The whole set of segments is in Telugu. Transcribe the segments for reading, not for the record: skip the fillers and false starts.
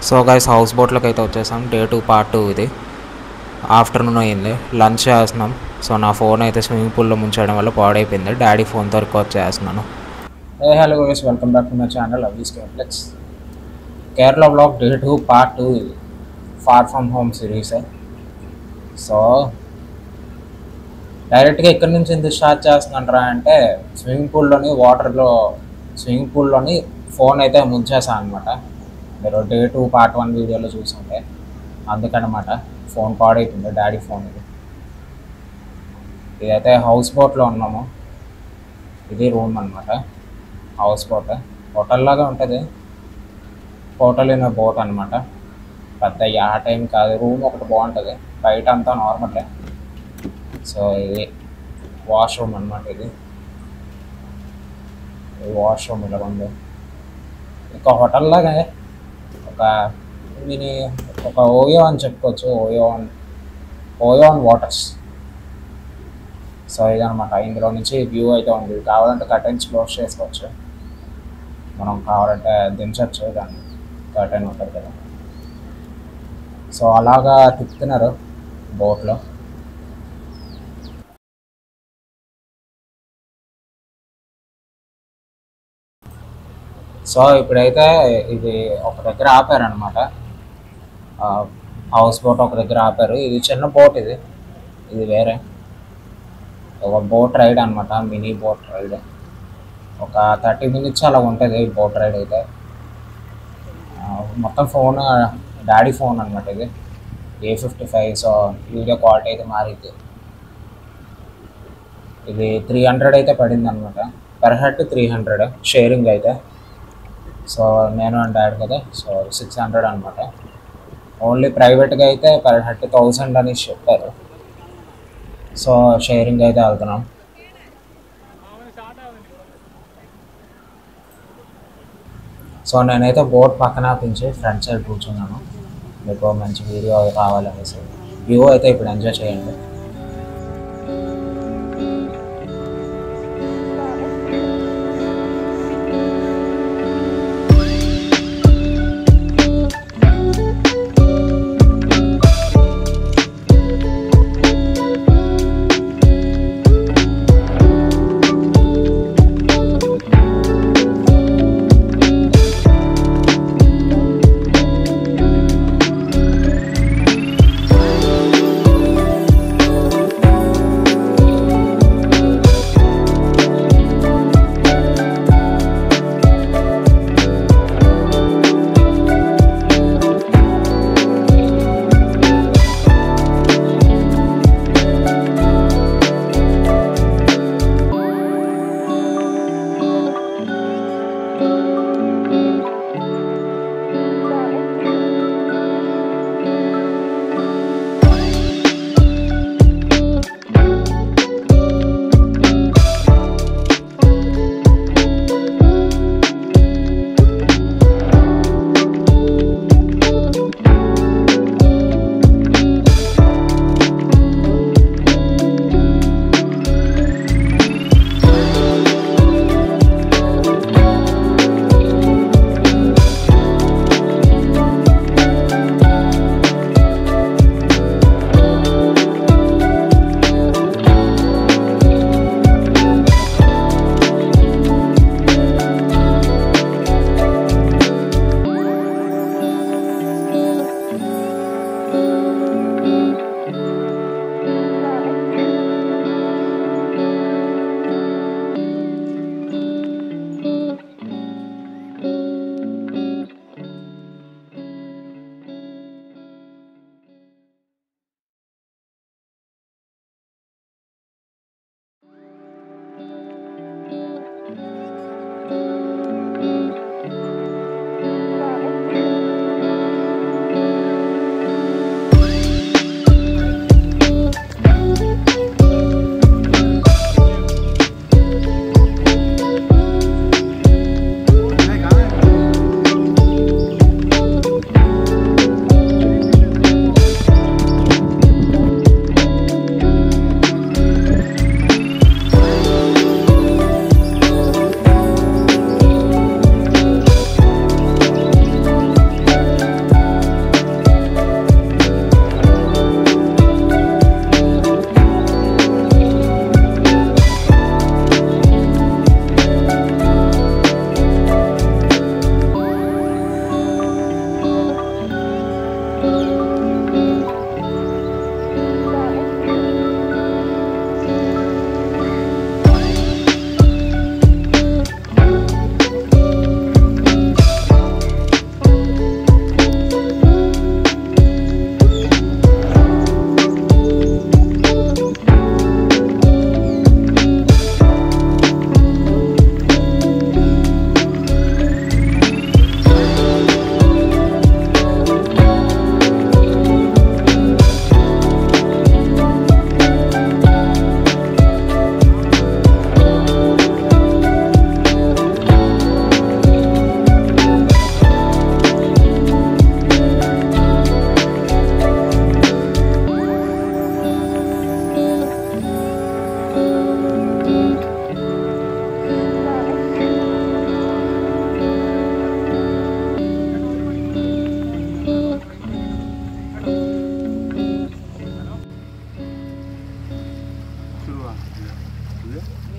సో గైస్ హౌస్ బోట్లోకి అయితే వచ్చేసాం. డే 2 పార్ట్ 2 ఇది. ఆఫ్టర్నూన్ అయింది, లంచ్ చేస్తున్నాం. సో నా ఫోన్ అయితే స్విమ్మింగ్ పూల్లో ముంచడం వల్ల పాడైపోయింది. డాడీ ఫోన్తో రికార్డ్ చేస్తున్నాను. Hello guys, welcome back to my channel అవ్లీస్ కాంప్లెక్స్. కేరళ బ్లాగ్ డే 2 పార్ట్ 2 ఇది, far from home series. So డైరెక్ట్గా ఎక్కడి నుంచి ఎందుకు స్టార్ట్ చేస్తున్నారా అంటే స్విమ్మింగ్ పూల్లోని ఫోన్ అయితే ముంచేసాను అనమాట. మీరు డే 2 పార్ట్ 1 వీడియోలో చూసుంటే అందుకనమాట ఫోన్ పాడైపోయింది, డాడీ ఫోన్ ఇది. ఇదైతే హౌస్ బోట్లో ఉన్నాము. ఇది రూమ్ అనమాట, హౌస్ బోట్. హోటల్ లాగా ఉంటుంది, హోటల్ ఇన్ బోట్ అనమాట. పెద్ద ఆ టైం కాదు, రూమ్ ఒకటి బాగుంటుంది, బయట అంతా నార్మలే. సో ఇది వాష్రూమ్ అనమాట. ఇది వాష్రూమ్ ఇలా ఉంది. ఒక హోటల్ లాగా ఒక ఓయో అని చెప్పుకోవచ్చు, ఓయో అండ్ వాటర్స్. సో ఇదనమాట, ఇందులో నుంచి వ్యూ అయితే ఉంది. కావాలంటే కర్టెన్స్ క్లోజ్ చేసుకోవచ్చు, మనం కావాలంటే దించవచ్చు, దాన్ని కర్టెన్ ఉంటుంది కదా. సో అలాగా తిప్పుతున్నారు బోట్లో. సో ఇప్పుడైతే ఇది ఒక దగ్గర ఆపారనమాట, హౌస్ బోట్ ఒక దగ్గర ఆపారు. ఇది చిన్న బోట్, ఇది వేరే ఒక బోట్ రైడ్ అనమాట, మినీ బోట్ రైడ్. ఒక 30 minutes అలా ఉంటుంది బోట్ రైడ్ అయితే. మొత్తం ఫోన్ డాడీ ఫోన్ అనమాట, ఇది A55. సో వీడియో క్వాలిటీ అయితే మారింది. ఇది 300 అయితే పడింది అనమాట, పర్ హెడ్ 300 షేరింగ్ అయితే. సో నేను అండ్ డాడీ కదా, సో 600 అనమాట. ఓన్లీ ప్రైవేట్గా అయితే పర్ హెడ్ 1000 అని చెప్పారు. సో షేరింగ్ అయితే వెళ్తున్నాం. సో నేనైతే బోట్ పక్కన ఆపించి ఫ్రంట్ సైడ్ కూర్చున్నాను. మీకు మంచి వీడియో కావాలనేసి వ్యూ అయితే ఇప్పుడు ఎంజాయ్ చేయండి.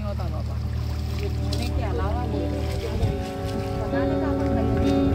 नहीं होता बाबा, ये घूमने के अलावा नहीं बनाने का अपन कहीं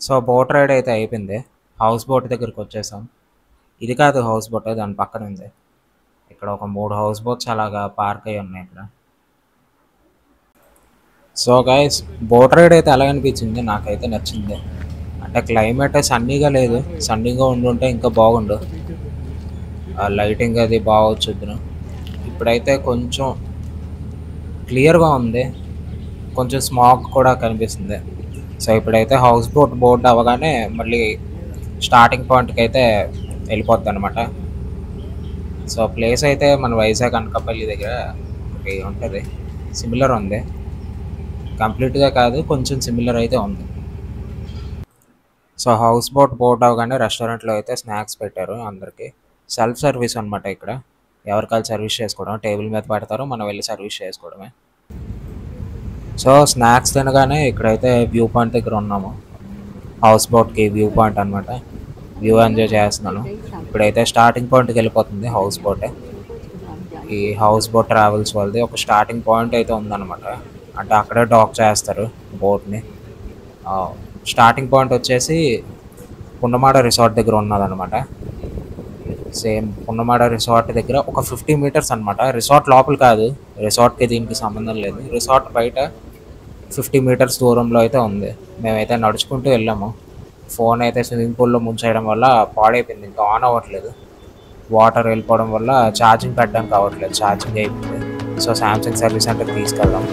సో బోట్ రైడ్ అయితే అయిపోయింది. హౌస్ బోట్ దగ్గరికి వచ్చేసాం. ఇది కాదు హౌస్ బోట్, దాని పక్కన ఉంది. ఇక్కడ ఒక 3 హౌస్ బోట్స్ అలాగా పార్క్ అయ్యి ఉన్నాయి ఇక్కడ. సో గైస్, బోట్ రైడ్ అయితే ఎలా అనిపించింది? నాకైతే నచ్చింది. అంటే క్లైమేట్ సన్నీగా లేదు, సన్నీగా ఉండుంటే ఇంకా బాగుండు. లైటింగ్ అది బాగా వచ్చుద్దును. ఇప్పుడైతే కొంచెం క్లియర్గా ఉంది, కొంచెం స్మాగ్ కూడా కనిపిస్తుంది. సో ఇప్పుడైతే హౌస్ బోట్ అవ్వగానే మళ్ళీ స్టార్టింగ్ పాయింట్కి అయితే వెళ్ళిపోద్ది అనమాట. సో ప్లేస్ అయితే మన వైజాగ్ అనకాపల్లి దగ్గర ఒకటి ఉంటుంది, సిమిలర్ ఉంది. కంప్లీట్గా కాదు, కొంచెం సిమిలర్ అయితే ఉంది. సో హౌస్ బోట్ అవగానే రెస్టారెంట్లో అయితే స్నాక్స్ పెట్టారు అందరికీ. సెల్ఫ్ సర్వీస్ అనమాట ఇక్కడ. ఎవరికాలు సర్వీస్ చేసుకోవడం, టేబుల్ మీద పెడతారు, మనం వెళ్ళి సర్వీస్ చేసుకోవడమే. సో స్నాక్స్ తినగానే ఇక్కడైతే వ్యూ పాయింట్ దగ్గర ఉన్నాము. హౌస్ బోట్కి వ్యూ పాయింట్ అనమాట. వ్యూ ఎంజాయ్ చేస్తున్నాను. ఇప్పుడైతే స్టార్టింగ్ పాయింట్కి వెళ్ళిపోతుంది హౌస్ బోట్. ఈ హౌస్ బోట్ ట్రావెల్స్ వాళ్ళది ఒక స్టార్టింగ్ పాయింట్ అయితే ఉందన్నమాట. అంటే అక్కడే డాక్ చేస్తారు బోట్ని. స్టార్టింగ్ పాయింట్ వచ్చేసి పున్నమాడ రిసార్ట్ దగ్గర ఉన్నదన్నమాట. సేమ్ పున్నమాడ రిసార్ట్ దగ్గర ఒక 50 మీటర్స్ అనమాట. రిసార్ట్ లోపల కాదు, రిసార్ట్కి దీనికి సంబంధం లేదు. రిసార్ట్ బయట 50 మీటర్స్ దూరంలో అయితే ఉంది. మేమైతే నడుచుకుంటూ వెళ్ళాము. ఫోన్ అయితే స్విమ్మింగ్ పూల్లో ముంచేయడం వల్ల పాడైపోయింది, ఇంకా ఆన్ అవ్వట్లేదు. వాటర్ వెళ్ళిపోవడం వల్ల ఛార్జింగ్ పెట్టడానికి అవ్వట్లేదు, ఛార్జింగ్ అయిపోయింది. సో శాంసంగ్ సర్వీస్ సెంటర్కి తీసుకెళ్దాం.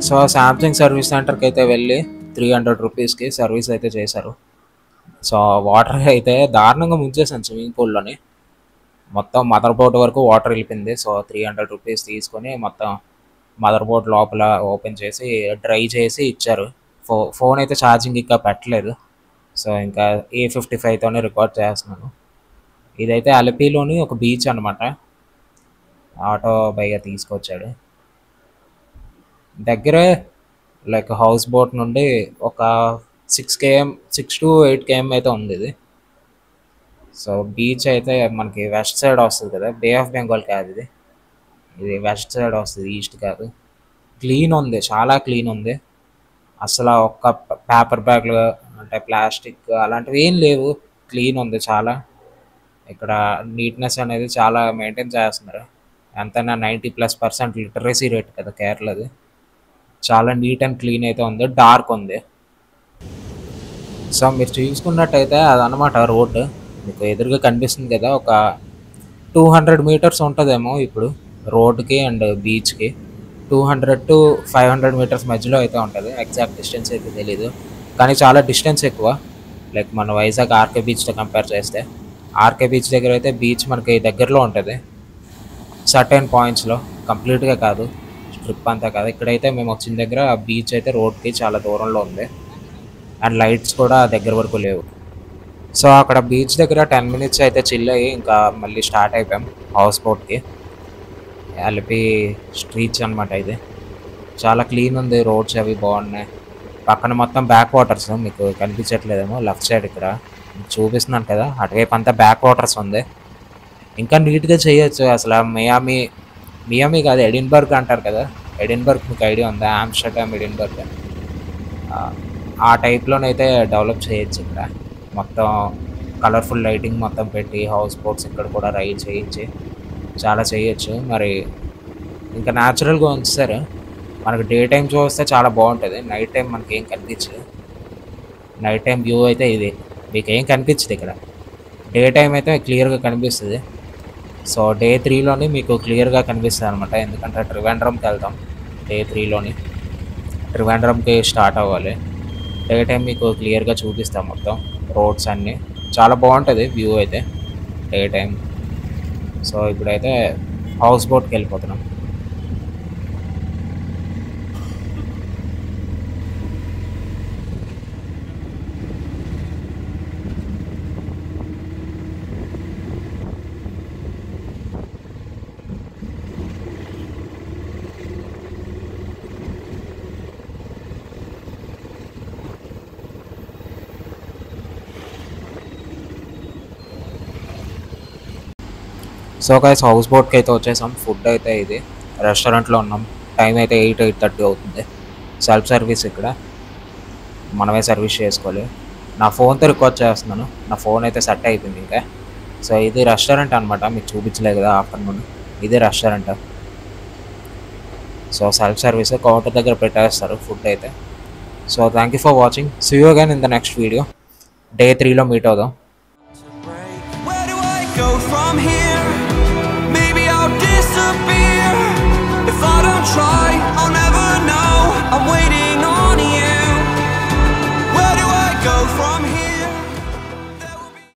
సో శాంసంగ్ సర్వీస్ సెంటర్కి అయితే వెళ్ళి 300 రూపీస్కి సర్వీస్ అయితే చేశారు. సో వాటర్ అయితే దారుణంగా ముంచేసాను స్విమ్మింగ్ పూల్లోని. మొత్తం మదర్ బోర్డ్ వరకు వాటర్ వెళ్ళిపోయింది. సో 300 రూపీస్ తీసుకొని మొత్తం మదర్ బోర్డ్ లోపల ఓపెన్ చేసి డ్రై చేసి ఇచ్చారు. ఫోన్ అయితే ఛార్జింగ్ ఇంకా పెట్టలేదు. సో ఇంకా A55తోనే రికార్డ్ చేస్తున్నాను. ఇదైతే అలపిలోని ఒక బీచ్ అనమాట. ఆటో బైగా తీసుకొచ్చాడు. దగ్గరే లైక్ హౌస్ బోట్ నుండి ఒక 6 to 8 km అయితే ఉంది ఇది. సో బీచ్ అయితే మనకి వెస్ట్ సైడ్ వస్తుంది కదా, బే ఆఫ్ బెంగాల్ కాదు ఇది, ఇది వెస్ట్ సైడ్ వస్తుంది, ఈస్ట్ కాదు. క్లీన్ ఉంది, చాలా క్లీన్ ఉంది. అసలు ఒక్క పేపర్ బ్యాగ్లు అంటే ప్లాస్టిక్ అలాంటివి ఏం లేవు, క్లీన్ ఉంది చాలా. ఇక్కడ నీట్నెస్ అనేది చాలా మెయింటైన్ చేస్తున్నారు. ఎంతైనా 90+% లిటరసీ రేట్ కదా కేరళది. చాలా నీట్ అండ్ క్లీన్ అయితే ఉంది, డార్క్ ఉంది. సో మీరు చూసుకున్నట్టయితే అదనమాట రోడ్ మీకు ఎదురుగా కనిపిస్తుంది కదా. ఒక 200 మీటర్స్ ఉంటుందేమో ఇప్పుడు రోడ్కి అండ్ బీచ్కి. 200 to 500 మీటర్స్ మధ్యలో అయితే ఉంటుంది. ఎగ్జాక్ట్ డిస్టెన్స్ అయితే తెలీదు, కానీ చాలా డిస్టెన్స్ ఎక్కువ. లైక్ మన వైజాగ్ ఆర్కే బీచ్తో కంపేర్ చేస్తే, ఆర్కే బీచ్ దగ్గర అయితే బీచ్ మనకి దగ్గరలో ఉంటుంది సర్టెన్ పాయింట్స్లో, కంప్లీట్గా కాదు, ట్రిప్ అంతా కాదు. ఇక్కడైతే మేము వచ్చిన దగ్గర బీచ్ అయితే రోడ్కి చాలా దూరంలో ఉంది అండ్ లైట్స్ కూడా దగ్గర వరకు లేవు. సో అక్కడ బీచ్ దగ్గర 10 minutes అయితే చిల్ అయ్యి ఇంకా మళ్ళీ స్టార్ట్ అయిపోయాం హౌస్ బోట్కి. అలిపి స్ట్రీట్స్ అనమాట ఇది. చాలా క్లీన్ ఉంది, రోడ్స్ అవి బాగున్నాయి. పక్కన మొత్తం బ్యాక్ వాటర్స్, మీకు కనిపించట్లేదేమో లెఫ్ట్ సైడ్ ఇక్కడ చూపిస్తున్నాను కదా, అటువైపు అంతా బ్యాక్ వాటర్స్ ఉంది. ఇంకా నీట్గా చేయొచ్చు. అసలు మియామి మియామి కాదు, ఎడిన్బర్గ్ అంటారు కదా. ఎడిన్బర్గ్ మీకు ఐడియా ఉందా? Amsterdam, Edinburgh. ఆ, ఆ టైప్లోనైతే డెవలప్ చేయొచ్చు ఇక్కడ. మొత్తం కలర్ఫుల్ లైటింగ్ మొత్తం పెట్టి హౌస్ బోట్స్ ఇక్కడ కూడా రైడ్ చేయించి చాలా చేయొచ్చు. మరి ఇంకా న్యాచురల్గా ఉంచుతారు. మనకు డే టైం చూస్తే చాలా బాగుంటుంది, నైట్ టైం మనకి ఏం కనిపించదు. నైట్ టైం వ్యూ అయితే ఇది మీకు ఏం కనిపించదు ఇక్కడ. డే టైం అయితే క్లియర్గా కనిపిస్తుంది. సో డే 3లోని మీకు క్లియర్గా కనిపిస్తుంది అనమాట. ఎందుకంటే ట్రివాండ్రంకి వెళ్తాం డే 3లోని. ట్రివాండ్రంకి స్టార్ట్ అవ్వాలి. డే టైం మీకు క్లియర్గా చూపిస్తాం మొత్తం రోడ్స్ అన్నీ. చాలా బాగుంటుంది వ్యూ అయితే డే టైం. సో ఇప్పుడైతే హౌస్ బోట్కి వెళ్ళిపోతున్నాం. సో గైస్ హౌస్ బోట్కి అయితే వచ్చేసాం. ఫుడ్ అయితే ఇది రెస్టారెంట్లో ఉన్నాం. టైం అయితే 8-8:30 అవుతుంది. సెల్ఫ్ సర్వీస్ ఇక్కడ, మనమే సర్వీస్ చేసుకోవాలి. నా ఫోన్తో రికార్డ్ చేస్తున్నాను. నా ఫోన్ అయితే సెట్ అయిపోయింది ఇంకా. సో ఇది రెస్టారెంట్ అనమాట, మీకు చూపించలేదు కదా ఆఫ్టర్నూన్. ఇది restaurant. So self service counter దగ్గర పెట్టేస్తారు ఫుడ్ అయితే. So thank you for watching. See you again in the next video. Day 3లో మీట్ అవుదాం. Where do I go from here?